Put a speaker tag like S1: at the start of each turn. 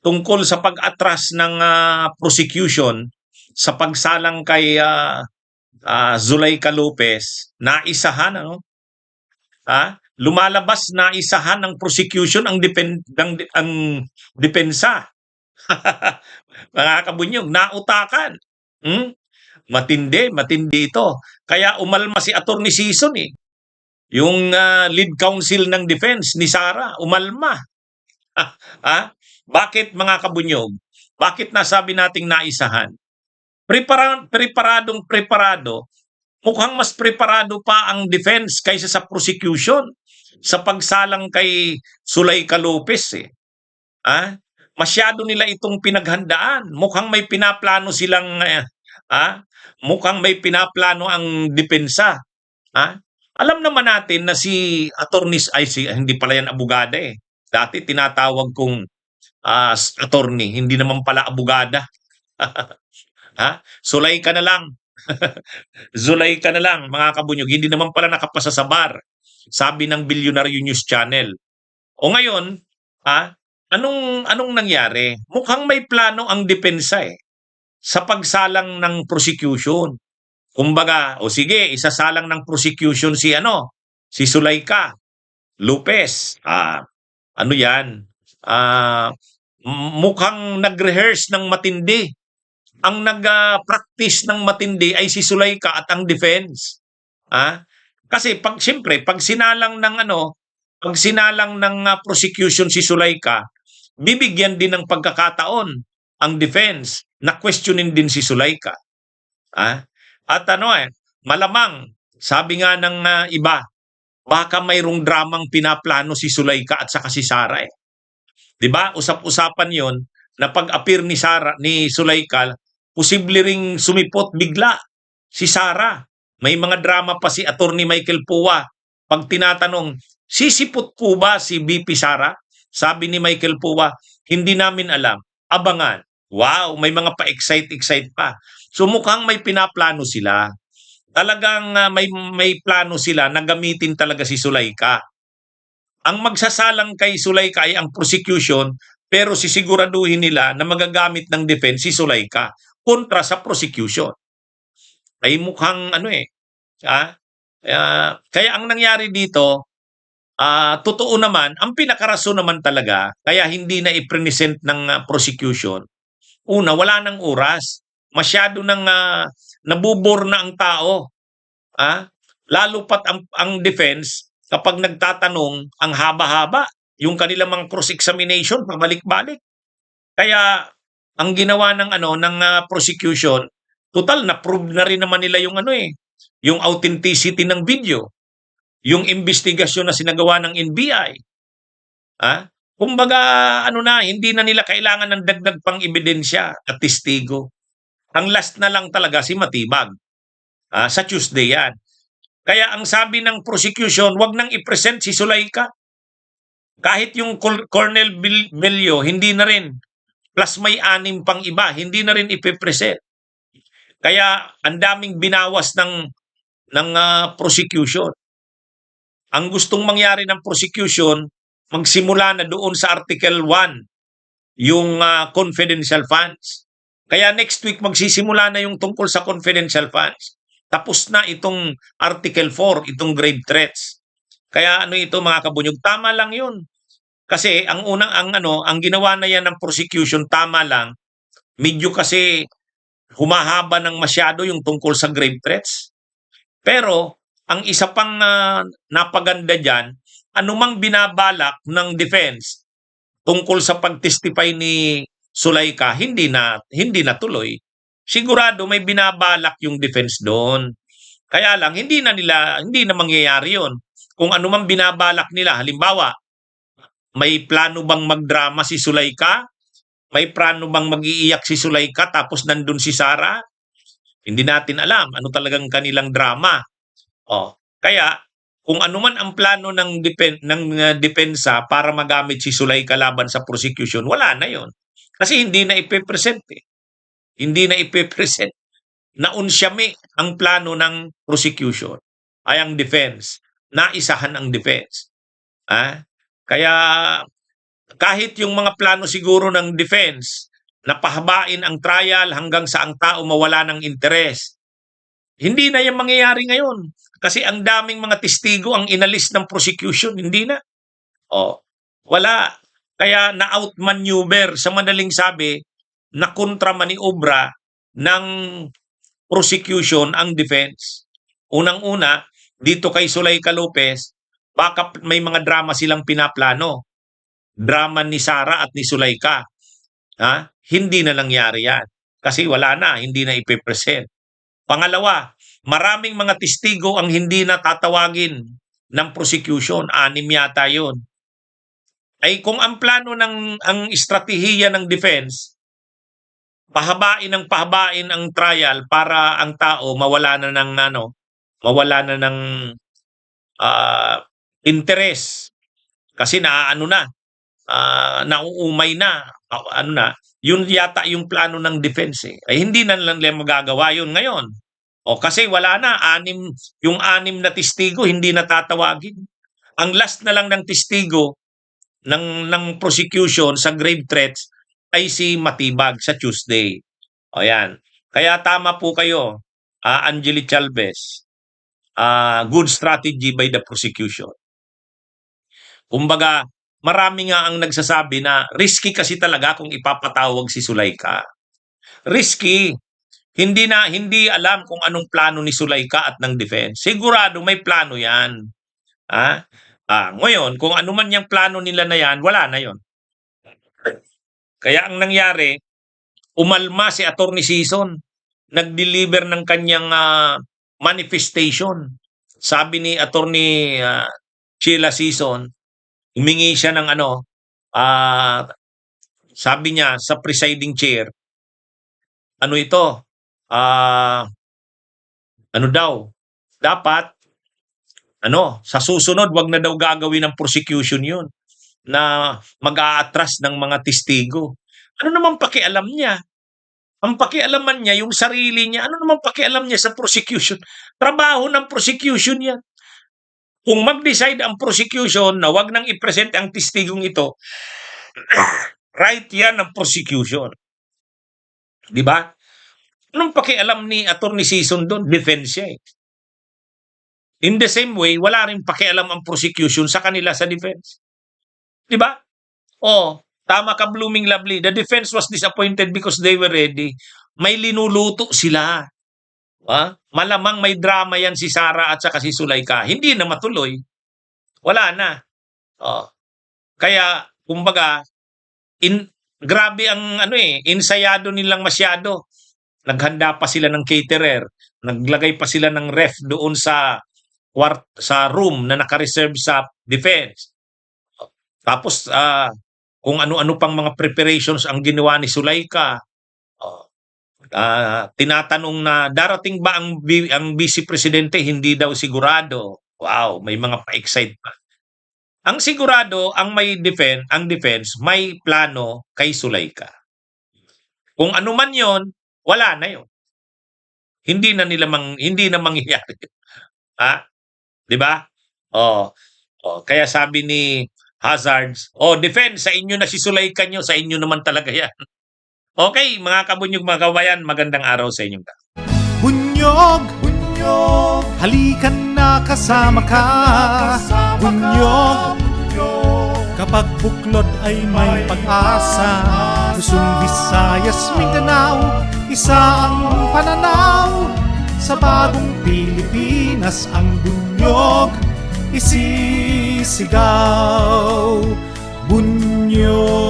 S1: tungkol sa pag-atras ng prosecution sa pagsalang kay Zuleika Lopez, naisahan ano? Lumalabas na isahan ng prosecution ang depensa. Mga kabunyog, nautakan. Hmm? Matindi ito. Kaya umalma si Attorney Sison eh. Yung lead counsel ng defense ni Sara, umalma. Bakit mga kabunyog? Bakit nasabi nating naisahan? Preparado, mukhang mas preparado pa ang defense kaysa sa prosecution sa pagsalang kay Zuleika Lopez eh. Masyado nila itong pinaghandaan. Mukhang may pinaplano silang mukhang may pinaplano ang depensa. Alam naman natin na si attorney hindi pala yan abogada eh. Dati tinatawag kong attorney, hindi naman pala abogada. Zuleika na lang. Zuleika na lang, mga kabunyog. Hindi naman pala nakapasa sa bar. Sabi ng Bilyonaryo News Channel. O ngayon, anong nangyari? Mukhang may plano ang depensa eh sa pagsalang ng prosecution. Kumbaga, o sige, isasalang ng prosecution si Zuleika Lopez. Ano yan? Mukhang nag-rehearse ng matindi. Ang nag-practice ng matindi ay si Zuleika at ang defense. Kasi pag sinalang ng prosecution si Zuleika, bibigyan din ng pagkakataon ang defense na questionin din si Zuleika. At malamang, sabi nga ng iba, baka mayroong dramang pinaplano si Zuleika at saka si Sara eh. 'Di ba? Usap-usapan 'yon na pag-appear ni Zuleika, posible ring sumipot bigla si Sara. May mga drama pa si Attorney Michael Pua. Pag tinatanong, sisipot po ba si BP Sara? Sabi ni Michael Pua, hindi namin alam. Abangan. Wow, may mga pa-excite pa. So mukhang may pinaplano sila. Talagang may plano sila na gamitin talaga si Zuleika. Ang magsasalang kay Zuleika ay ang prosecution, pero sisiguraduhin nila na magagamit ng defense si Zuleika kontra sa prosecution. Ay mukhang kaya ang nangyari dito, totoo naman, ang pinakarason naman talaga, kaya hindi na i-present ng prosecution. Una, wala nang oras. Masyado nang nabubor na ang tao. Lalo pat ang defense, kapag nagtatanong, ang haba-haba, yung kanilang mga cross-examination, pabalik-balik. Kaya ang ginawa ng prosecution, total na-prove na rin naman nila yung authenticity ng video, yung investigasyon na sinagawa ng NBI. Kumbaga hindi na nila kailangan ng dagdag pang ebidensya at testigo. Ang last na lang talaga si Matibag. Sa Tuesday yan. Kaya ang sabi ng prosecution, wag nang i-present si Zuleika. Kahit yung Colonel Bello, hindi na rin. Plus may 6 pang iba, hindi na rin ipipresent. Kaya ang daming binawas ng prosecution. Ang gustong mangyari ng prosecution, magsimula na doon sa Article 1, yung confidential funds. Kaya next week magsisimula na yung tungkol sa confidential funds. Tapos na itong Article 4, itong grave threats. Kaya ito mga kabunyog, tama lang yun. Kasi ang ginawa na yan ng prosecution, tama lang. Medyo kasi humahaba ng masyado yung tungkol sa grave threats. Pero ang isa pang napaganda dyan, anumang binabalak ng defense tungkol sa pag-testify ni Zuleika, hindi na tuloy. Sigurado may binabalak yung defense doon. Kaya lang, hindi na mangyayari yun. Kung anumang binabalak nila, halimbawa, may plano bang magdrama si Zuleika? May plano bang mag-iiyak si Zuleika tapos nandun si Sara? Hindi natin alam ano talagang kanilang drama. Kaya kung anuman ang plano ng depensa para magamit si Zuleika laban sa prosecution, wala na yon. Kasi hindi na ipipresent eh. Hindi na ipipresent. Naunsyami ang plano ng prosecution ay ang defense. Naisahan ang defense. Kaya kahit yung mga plano siguro ng defense na pahabain ang trial hanggang sa ang tao mawala ng interes, hindi na yan mangyayari ngayon. Kasi ang daming mga testigo ang inalis ng prosecution, hindi na. Oh, wala. Kaya na-outmaneuver, sa madaling sabi, na kontra-maniobra ng prosecution ang defense. Unang-una, dito kay Zuleika Lopez, baka may mga drama silang pinaplano. Drama ni Sara at ni Zuleika. Ha? Hindi na nangyari yan. Kasi wala na, hindi na ipipresent. Pangalawa, maraming mga testigo ang hindi na tatawagin ng prosecution. 6 yata yun. Ay kung ang plano ang estratehiya ng defense, pahabain ang trial para ang tao mawala na ng interes kasi nauumay na, yun yata yung plano ng defense eh. Ay hindi na lang nila magagawa yun ngayon. O kasi wala na, yung 6 na testigo hindi na tatawagin. Ang last na lang ng testigo ng prosecution sa grave threats ay si Matibag sa Tuesday. O yan. Kaya tama po kayo, Angeli Chalves. Good strategy by the prosecution. Kumbaga, marami nga ang nagsasabi na risky kasi talaga kung ipapatawag si Zuleika. Risky. Hindi alam kung anong plano ni Zuleika at ng defense. Sigurado may plano 'yan. Ngayon, kung ano man yung plano nila na 'yan, wala na 'yon. Kaya ang nangyari, umalma si Attorney Sison, nag-deliver ng kanyang manifestation. Sabi ni Attorney Sheila Sison, humingi siya ng sabi niya sa presiding chair, dapat sa susunod wag na daw gagawin ng prosecution yun na mag-aatras ng mga testigo. Ano naman pakialam niya? Ang pakialaman niya yung sarili niya. Ano naman pakialam niya sa prosecution? Trabaho ng prosecution yan. Kung mag-decide ang prosecution na wag nang i-present ang testigong ito, right yan ng prosecution. Di ba? Anong pakialam ni Attorney Sison doon? Defense siya eh. In the same way, wala rin pakialam ang prosecution sa kanila sa defense. Di ba? Tama ka, Blooming Lovely. The defense was disappointed because they were ready. May linuluto sila. Malamang may drama yan si Sara at saka si Zuleika. Hindi na matuloy. Wala na. Kaya, kumbaga, grabe ang insayado nilang masyado. Naghanda pa sila ng caterer. Naglagay pa sila ng ref doon sa room na naka-reserve sa defense. Tapos, kung ano-ano pang mga preparations ang ginawa ni Zuleika. Tinatanong na darating ba ang vice presidente, hindi daw sigurado. Wow, may mga pa-excite pa. Ang sigurado, ang defense may plano kay Zuleika. Kung ano man 'yon, wala na 'yon. Hindi na mangyayari. Di ba? Kaya sabi ni Hazards, defense, sa inyo na si Zuleika nyo, sa inyo naman talaga yan. Okay, mga kabunyog, mga kabayan, magandang araw sa inyong lahat.
S2: Bunyog, bunyog, halikan na kasama ka. Bunyog, kapag buklod ay may pag-asa. Luzon, Visayas, Mindanao, isa ang pananaw. Sa bagong Pilipinas ang bunyog isisigaw. Bunyog.